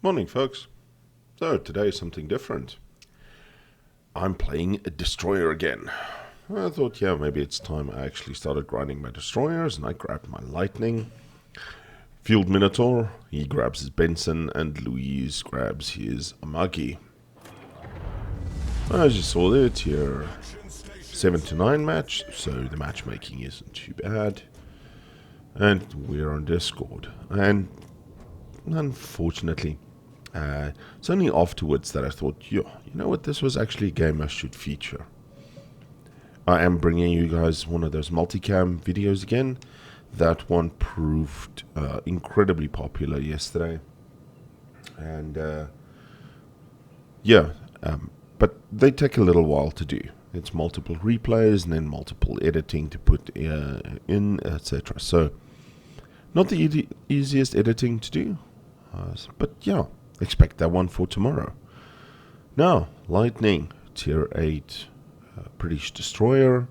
Morning, folks. So, today is something different. I'm playing a destroyer again. I thought, yeah, maybe it's time I actually started grinding my destroyers, and I grabbed my lightning. Field Minotaur, he grabs his Benson, and Louise grabs his Amagi. As you saw there, tier 7 to 9 match, so the matchmaking isn't too bad. And we're on Discord. And unfortunately, it's only afterwards that I thought, you know what, this was actually a game I should feature. I am bringing you guys one of those multicam videos again. That one proved incredibly popular yesterday. And but they take a little while to do. It's multiple replays and then multiple editing to put in, etc. So, not the easiest editing to do. But yeah, expect that one for tomorrow. Now, Lightning, tier 8 British destroyer.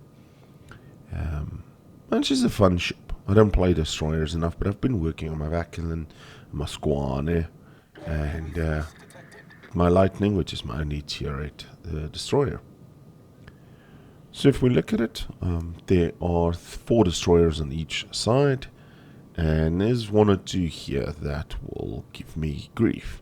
And she's a fun ship. I don't play destroyers enough, but I've been working on my Vacuum, my Squane, and my Lightning, which is my only tier 8 destroyer. So if we look at it, there are 4 destroyers on each side. And there's 1 or 2 here that will give me grief.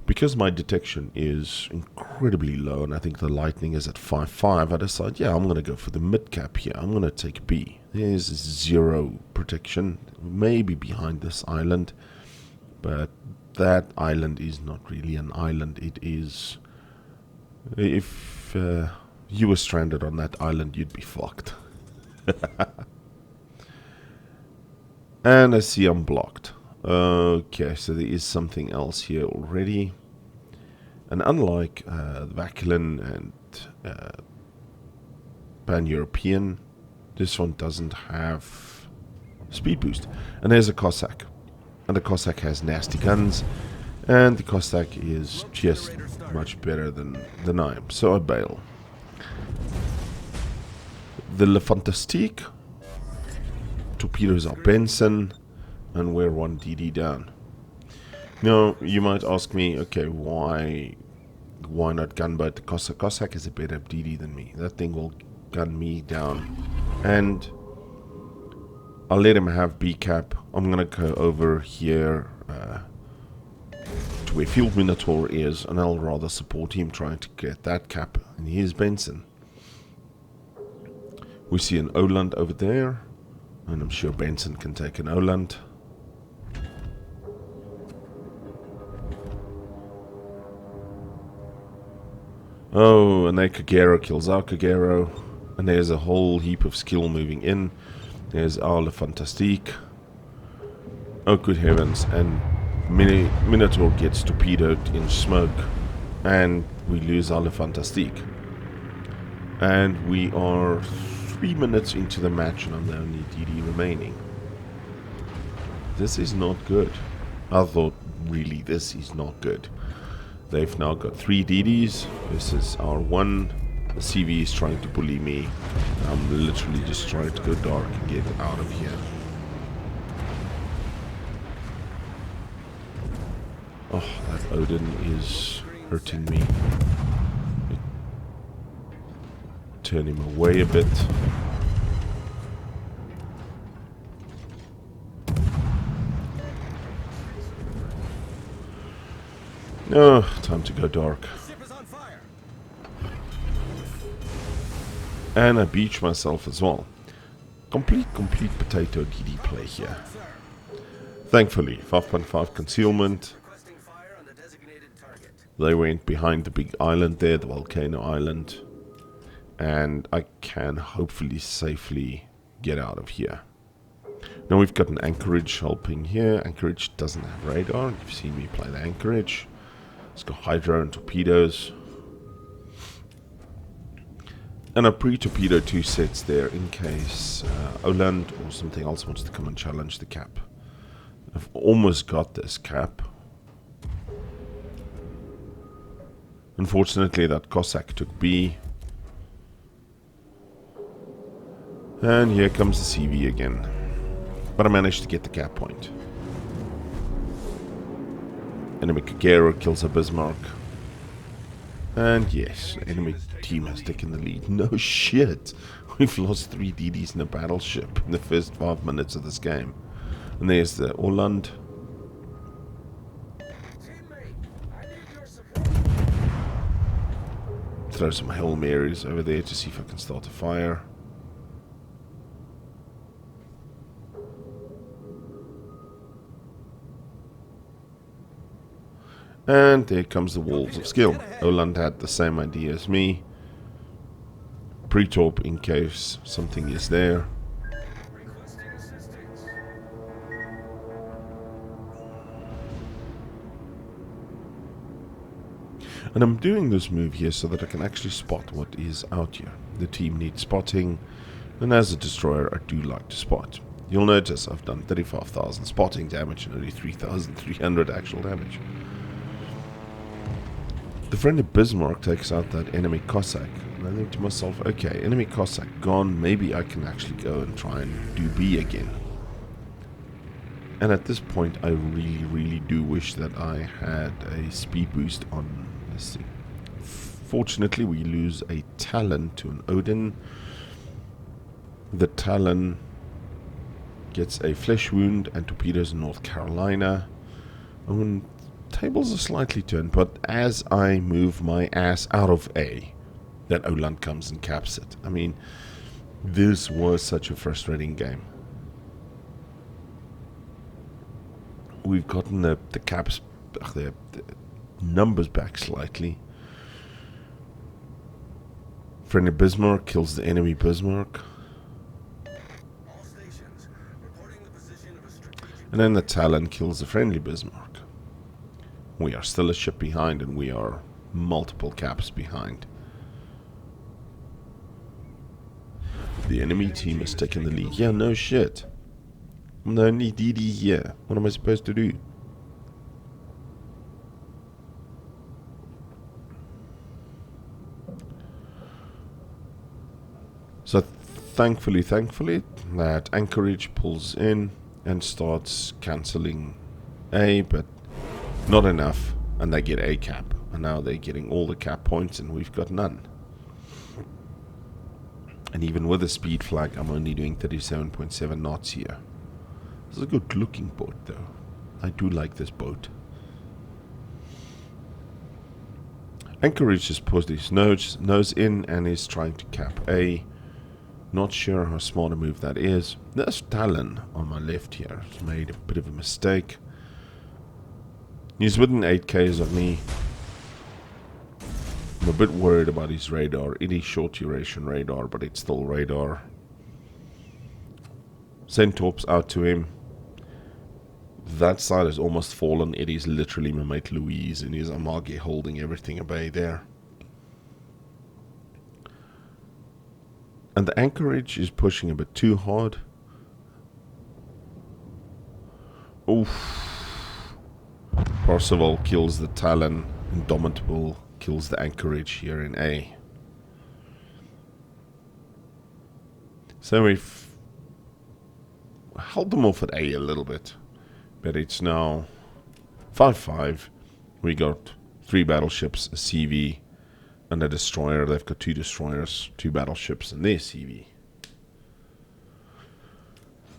Because my detection is incredibly low, and I think the Lightning is at 5.5, I decide, yeah, I'm going to go for the mid-cap here. I'm going to take B. There's 0 protection, maybe behind this island. But that island is not really an island. It is... If you were stranded on that island, you'd be fucked. And I see I'm blocked. Okay, so there is something else here already. And unlike Vacuum and Pan-European, this one doesn't have speed boost. And there's a Cossack. And the Cossack has nasty guns. And the Cossack is just much better than I am. So I bail. The Le Fantastique torpedoes our Benson, and we're 1 DD down. Now, you might ask me, okay, why not gunboat the Cossack? Cossack is a better DD than me. That thing will gun me down. And I'll let him have B cap. I'm going to go over here to where Field Minotaur is, and I'll rather support him trying to get that cap in his Benson. We see an Oland over there. And I'm sure Benson can take an Oland. Oh, and then Kagero kills our Kagero. And there's a whole heap of skill moving in. There's our Le Fantastique. Oh, good heavens. And Minotaur gets torpedoed in smoke. And we lose our Le Fantastique. And we are 3 minutes into the match and I'm the only DD remaining. This is not good. I thought, really, this is not good. They've now got 3 DDs. This is R1. The CV is trying to bully me. I'm literally just trying to go dark and get out of here. Oh, that Odin is hurting me. Turn him away a bit. No, time to go dark. And I beach myself as well. Complete potato DD play here. Thankfully, 5.5 concealment. They went behind the big island there, the volcano island. And I can hopefully safely get out of here. Now we've got an Anchorage helping here. Anchorage doesn't have radar. You've seen me play the Anchorage. It's got Hydro and torpedoes. And I pre-torpedo 2 sets there in case Oland or something else wants to come and challenge the cap. I've almost got this cap. Unfortunately, that Cossack took B. And here comes the CV again. But I managed to get the cap point. Enemy Kagero kills a Bismarck. And yes, the enemy team has taken the lead. No shit. We've lost 3 DDs in a battleship in the first 5 minutes of this game. And there's the Orland. Throw some Hail Marys over there to see if I can start a fire. And there comes the Walls of Skill. Oland had the same idea as me. Pre-torp in case something is there. And I'm doing this move here so that I can actually spot what is out here. The team needs spotting, and as a destroyer I do like to spot. You'll notice I've done 35,000 spotting damage and only 3,300 actual damage. The friendly Bismarck takes out that enemy Cossack, and I think to myself, okay, enemy Cossack gone, maybe I can actually go and try and do B again. And at this point I really do wish that I had a speed boost on this thing. Fortunately we lose a Talon to an Odin. The Talon gets a flesh wound and torpedoes in North Carolina. And tables are slightly turned, but as I move my ass out of A, that Oland comes and caps it. I mean, this was such a frustrating game. We've gotten the caps, the numbers back slightly. Friendly Bismarck kills the enemy Bismarck. And then the Talon kills the friendly Bismarck. We are still a ship behind, and we are multiple caps behind. The enemy team has taken the lead. Yeah, no shit. I'm the only DD here. What am I supposed to do? So thankfully, that Anchorage pulls in and starts cancelling A, but not enough, and they get a cap. And now they're getting all the cap points, and we've got none. And even with a speed flag, I'm only doing 37.7 knots here. This is a good looking boat, though. I do like this boat. Anchorage has put his nose in and is trying to cap A. Not sure how smart a move that is. There's Talon on my left here. He's made a bit of a mistake. He's within 8Ks of me. I'm a bit worried about his radar. It is short duration radar, but it's still radar. Send torps out to him. That side has almost fallen. It is literally my mate Louise and his Amage holding everything at bay there. And the Anchorage is pushing a bit too hard. Oof. Parseval kills the Talon. Indomitable kills the Anchorage here in A. So we've held them off at A a little bit. But it's now 5-5. We got 3 battleships, a CV, and a destroyer. They've got 2 destroyers, 2 battleships, and their CV.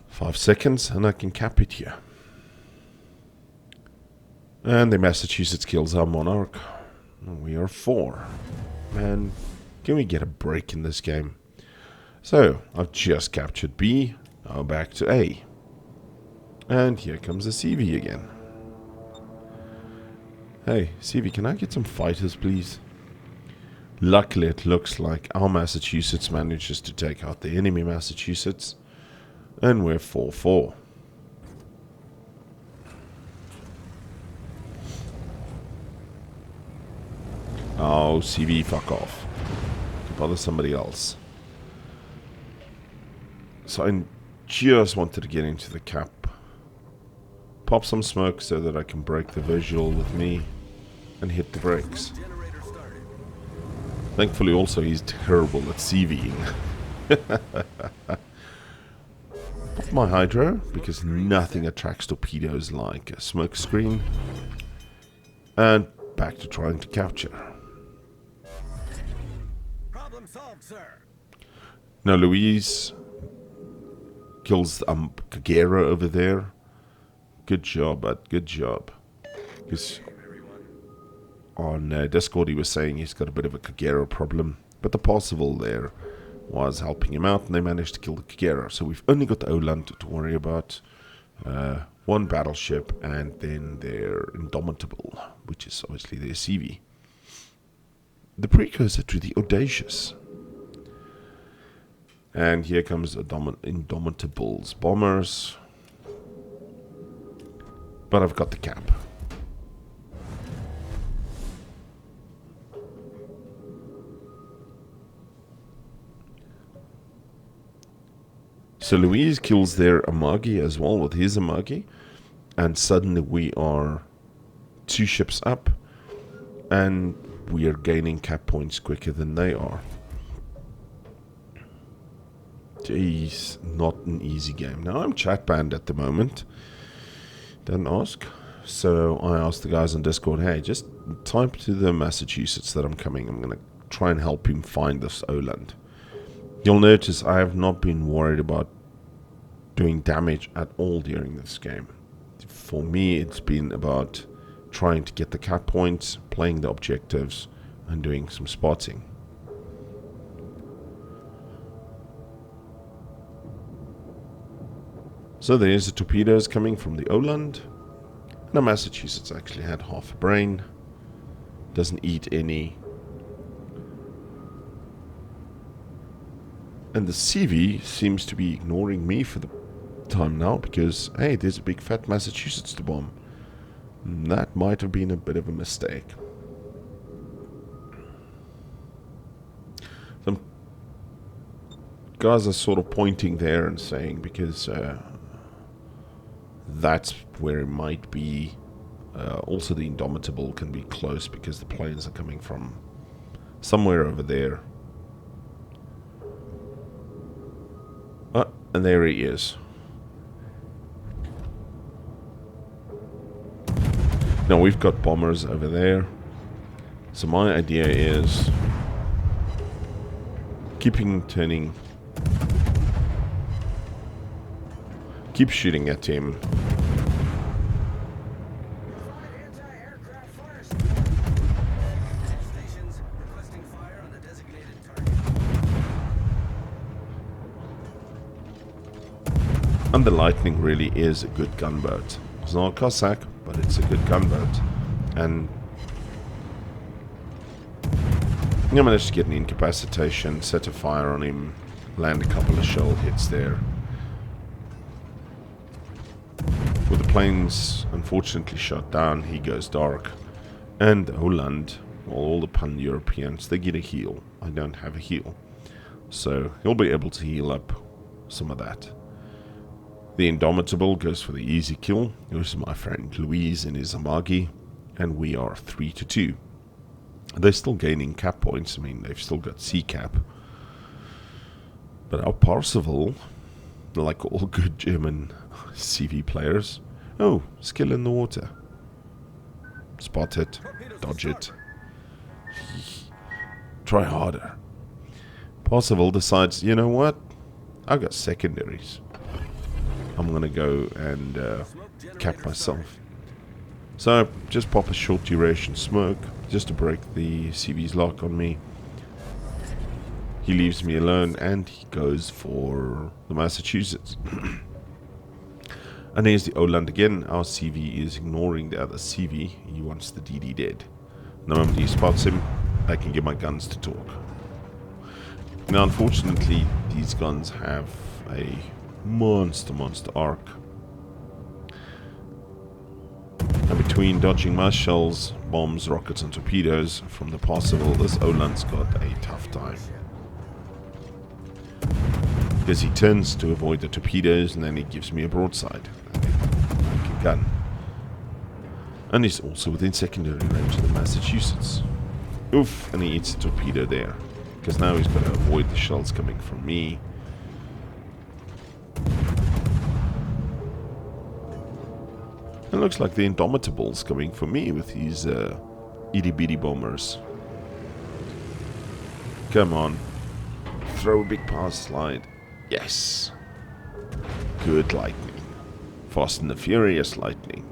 5 seconds, and I can cap it here. And the Massachusetts kills our Monarch. We are 4. Man, can we get a break in this game? So, I've just captured B. Now back to A. And here comes the CV again. Hey, CV, can I get some fighters, please? Luckily, it looks like our Massachusetts manages to take out the enemy Massachusetts. And we're 4-4. Oh, CV, fuck off. Can bother somebody else. So I just wanted to get into the cap. Pop some smoke so that I can break the visual with me and hit the brakes. Thankfully also he's terrible at CVing. Pop my hydro, because nothing attracts torpedoes like a smoke screen. And back to trying to capture. Problem solved, sir. Now Louise kills Kagera over there. Good job, bud. Good job. Because on Discord he was saying he's got a bit of a Kagera problem. But the Parzival there was helping him out, and they managed to kill the Kagera. So we've only got the Oland to worry about. One battleship, and then their Indomitable, which is obviously their CV. The precursor to the Audacious. And here comes Indomitable's bombers. But I've got the cap. So Louise kills their Amagi as well with his Amagi. And suddenly we are 2 ships up. And we are gaining cap points quicker than they are. Jeez, not an easy game. Now I'm chat banned at the moment. Don't ask. So I asked the guys on Discord, hey, just type to the Massachusetts that I'm coming. I'm going to try and help him find this Oland. You'll notice I have not been worried about doing damage at all during this game. For me, it's been about trying to get the cap points, playing the objectives, and doing some spotting. So there's the torpedoes coming from the Oland. Now Massachusetts actually had half a brain. Doesn't eat any. And the CV seems to be ignoring me for the time now because, hey, there's a big fat Massachusetts to bomb. That might have been a bit of a mistake. Some guys are sort of pointing there and saying because that's where it might be. Also the Indomitable can be close because the planes are coming from somewhere over there. And there he is. Now we've got bombers over there. So my idea is turning, keep shooting at him. And the Lightning really is a good gunboat. It's not a Cossack, but it's a good gunboat. And I managed to get an incapacitation, set a fire on him, land a couple of shell hits there. With the planes unfortunately shot down, he goes dark. And Holland, well, all the Pan-Europeans, they get a heal. I don't have a heal. So he'll be able to heal up some of that. The Indomitable goes for the easy kill. Here's my friend Louise in his Amagi. And we are 3-2. They're still gaining cap points. I mean, they've still got C cap. But our Parzival, like all good German CV players, oh, skill in the water. Spot it, dodge it. Try harder. Parzival decides, you know what? I've got secondaries. I'm gonna go and cap myself. So just pop a short duration smoke just to break the CV's lock on me. He leaves me alone and he goes for the Massachusetts. And here's the Oland again. Our CV is ignoring the other CV. He wants the DD dead. The moment he spots him, I can get my guns to talk. Now unfortunately these guns have a monster arc. And between dodging my shells, bombs, rockets and torpedoes from the Parzival, this Oland's got a tough time. Because he turns to avoid the torpedoes and then he gives me a broadside. Like a gun. And he's also within secondary range of the Massachusetts. Oof, and he eats a torpedo there. Because now he's got to avoid the shells coming from me. It looks like the Indomitable's coming for me with these itty bitty bombers. Come on. Throw a big power slide. Yes. Good lightning. Fast and the Furious lightning.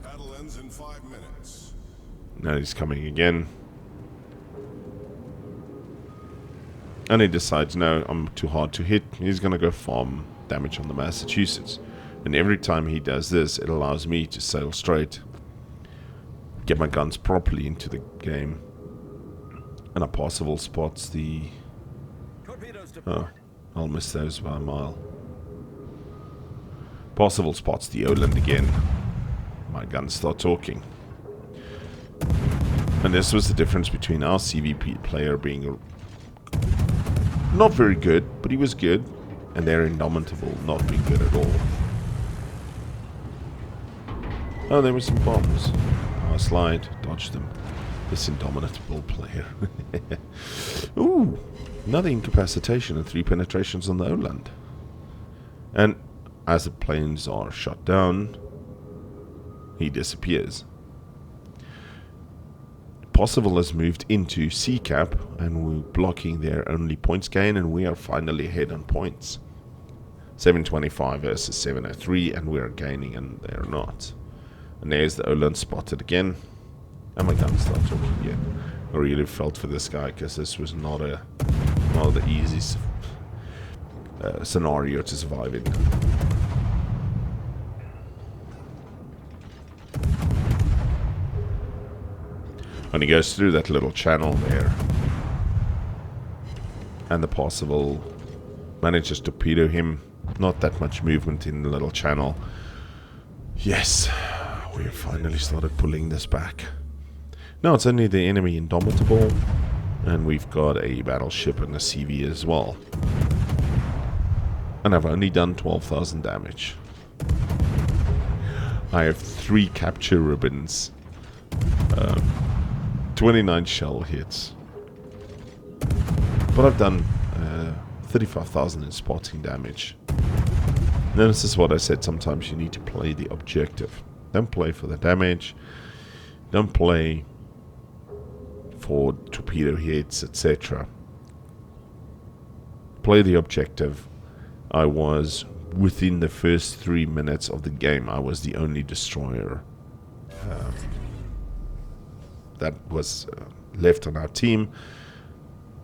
Battle ends in 5 minutes. Now he's coming again. And he decides, no, I'm too hard to hit. He's going to go farm damage on the Massachusetts. And every time he does this, it allows me to sail straight. Get my guns properly into the game. And a Parsifal spots the... Torpedoes to Oh, port. I'll miss those by a mile. Parsifal spots the Oland again. My guns start talking. And this was the difference between our CVP player being not very good, but he was good, and their Indomitable not being good at all. Oh, there were some bombs. Power slide, dodged them. This Indomitable player. Ooh, another incapacitation and 3 penetrations on the Oland. And as the planes are shot down, he disappears. Parsifal has moved into C cap, and we're blocking their only points gain, and we are finally ahead on points. 725 versus 703, and we're gaining, and they're not. And there's the Oland spotted again. And my guns start talking again. I really felt for this guy, because this was not the easiest scenario to survive in. And he goes through that little channel there. And the Parsifal manages to torpedo him. Not that much movement in the little channel. Yes, we have finally started pulling this back. Now it's only the enemy Indomitable. And we've got a battleship and a CV as well. And I've only done 12,000 damage. I have 3 capture ribbons. 29 shell hits. But I've done 35,000 in spotting damage. Now this is what I said, sometimes you need to play the objective. Don't play for the damage. Don't play for torpedo hits, etc. Play the objective. I was, within the first 3 minutes of the game, I was the only destroyer that was left on our team,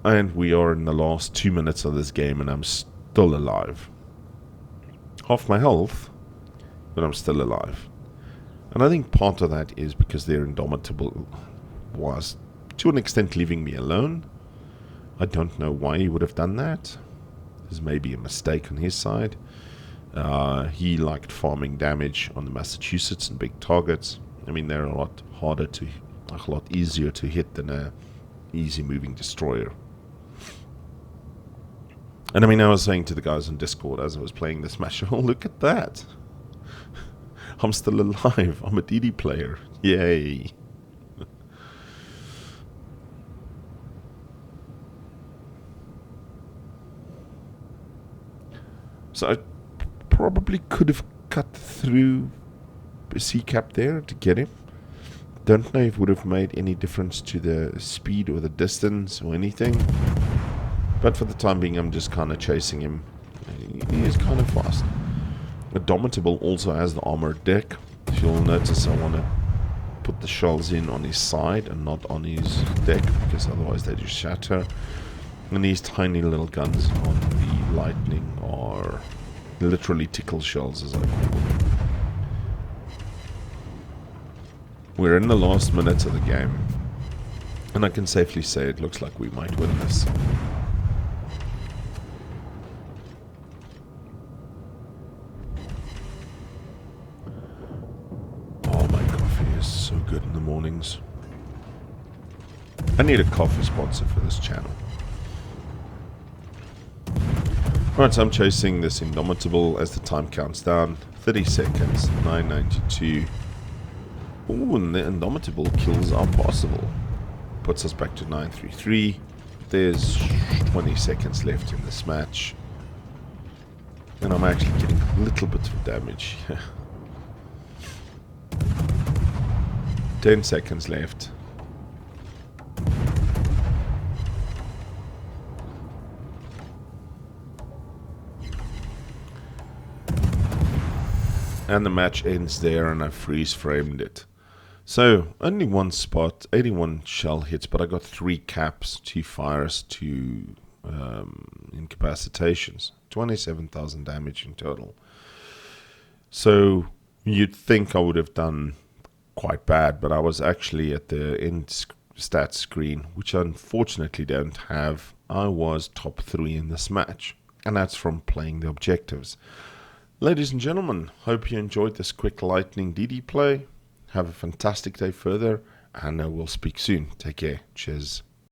and we are in the last 2 minutes of this game, and I'm still alive. Half my health, but I'm still alive. And I think part of that is because their Indomitable was, to an extent, leaving me alone. I don't know why he would have done that. There's maybe a mistake on his side. He liked farming damage on the Massachusetts and big targets. I mean, they're a lot easier to hit than a easy moving destroyer. And I mean, I was saying to the guys on Discord as I was playing this match, oh, look at that. I'm still alive. I'm a DD player. Yay. So I probably could have cut through a C-cap there to get him. Don't know if it would have made any difference to the speed or the distance or anything. But for the time being, I'm just kind of chasing him. He is kind of fast. The Indomitable also has the armored deck. If you'll notice, I want to put the shells in on his side and not on his deck, because otherwise they just shatter. And these tiny little guns on the Lightning are literally tickle shells, as I call them. We're in the last minutes of the game, and I can safely say it looks like we might win this. Oh, my coffee is so good in the mornings. I need a coffee sponsor for this channel. Right, so I'm chasing this Indomitable as the time counts down. 30 seconds, 992. Ooh, and the Indomitable kills our Parsifal. Puts us back to 933. There's 20 seconds left in this match. And I'm actually getting a little bit of damage. 10 seconds left. And the match ends there, and I freeze framed it. So, only one spot, 81 shell hits, but I got 3 caps, 2 fires, 2 incapacitations. 27,000 damage in total. So, you'd think I would have done quite bad, but I was actually at the end stats screen, which I unfortunately don't have. I was top 3 in this match, and that's from playing the objectives. Ladies and gentlemen, hope you enjoyed this quick lightning DD play. Have a fantastic day further, and we'll speak soon. Take care. Cheers.